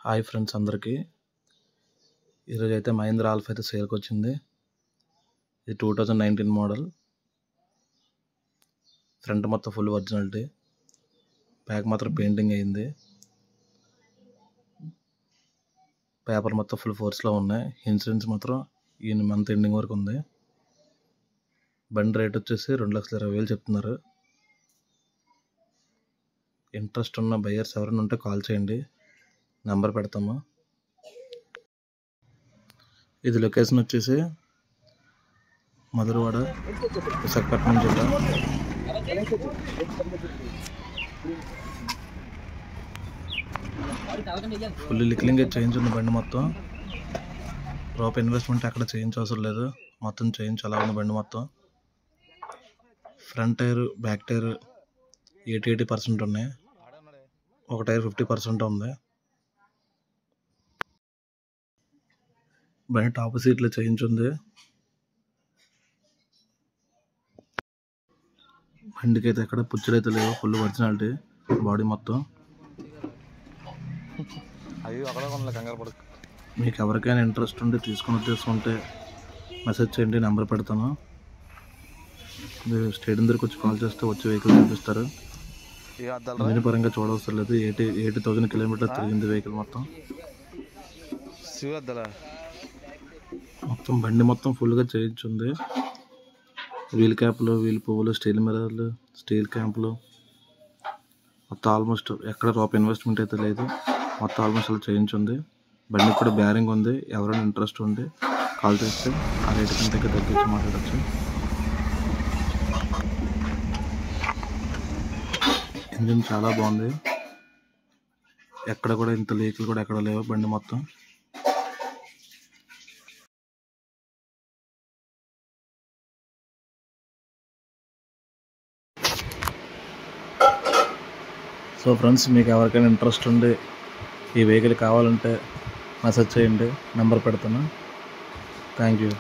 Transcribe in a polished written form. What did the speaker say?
Hi friends అందరికీ. ఈరోజు అయితే మహీంద్రా ఆల్ఫా అయితే సేల్కి వచ్చింది. ఇది 2019 మోడల్. ఫ్రంట్ మొత్తం ఫుల్ ఒరిజినాలిటీ, బ్యాక్ మాత్రం పెయింటింగ్ అయింది. పేపర్ మొత్తం ఫుల్ ఫోర్స్లో ఉన్నాయి. ఇన్సూరెన్స్ మాత్రం ఈ మంత్ ఎండింగ్ వరకు ఉంది. బండి రేట్ వచ్చేసి 2,20,000 చెప్తున్నారు. ఇంట్రెస్ట్ ఉన్న బయర్స్ ఎవరైనా ఉంటే కాల్ చేయండి, నెంబర్ పెడతాము. ఇది లొకేషన్ వచ్చేసి మధురవాడ, విశాఖపట్నం జిల్లా. ఫుల్ లిక్లింగ్ చేయించున్న బండి మొత్తం. రూపాయి ఇన్వెస్ట్మెంట్ ఎక్కడ చేయించవసరం లేదు, మొత్తం చేయించి అలా ఉన్న బండి మొత్తం. ఫ్రంట్ టైర్ బ్యాక్ టైర్ 80% ఉన్నాయి, ఒక టైర్ 50% ఉంది. బండి టాప్ సీట్లో చేయించుంది. బండికి అయితే ఎక్కడ పుచ్చులైతే లేవు, ఫుల్ ఒరిజినాలిటీ బాడీ మొత్తం. మీకు ఎవరికైనా ఇంట్రెస్ట్ ఉండి తీసుకుంటే మెసేజ్ చేయండి, నెంబర్ పెడతాను. మీరు స్టేడియం దగ్గరికి వచ్చి కాల్ చేస్తే వచ్చి వెహికల్ చూపిస్తారు. ఇంజిన్ పరంగా చూడవసరం లేదు, 80,000 కిలోమీటర్ తిరిగింది వెహికల్ మొత్తం. మొత్తం బండి మొత్తం ఫుల్గా చేయించుంది. వీల్ క్యాప్లు, వీల్ పువ్వులు, స్టీల్ మిర్రర్లు, స్టీల్ క్యాంపులు మొత్తం ఆల్మోస్ట్ ఎక్కడ రూపాయి ఇన్వెస్ట్మెంట్ అయితే లేదు, మొత్తం ఆల్మోస్ట్ అలా చేయించుంది. బండికి కూడా బ్యారింగ్ ఉంది. ఎవరైనా ఇంట్రెస్ట్ ఉండి కాల్ చేస్తే ఆ రేటు కంటే తగ్గించి మాట్లాడచ్చు. ఇంజిన్ చాలా బాగుంది, ఎక్కడ కూడా ఇంత లీకులు కూడా ఎక్కడ లేవు బండి మొత్తం. సో ఫ్రెండ్స్, మీకు ఎవరికైనా ఇంట్రెస్ట్ ఉండి ఈ వెహికల్ కావాలంటే మెసేజ్ చేయండి, నెంబర్ పెడతాను. Thank you.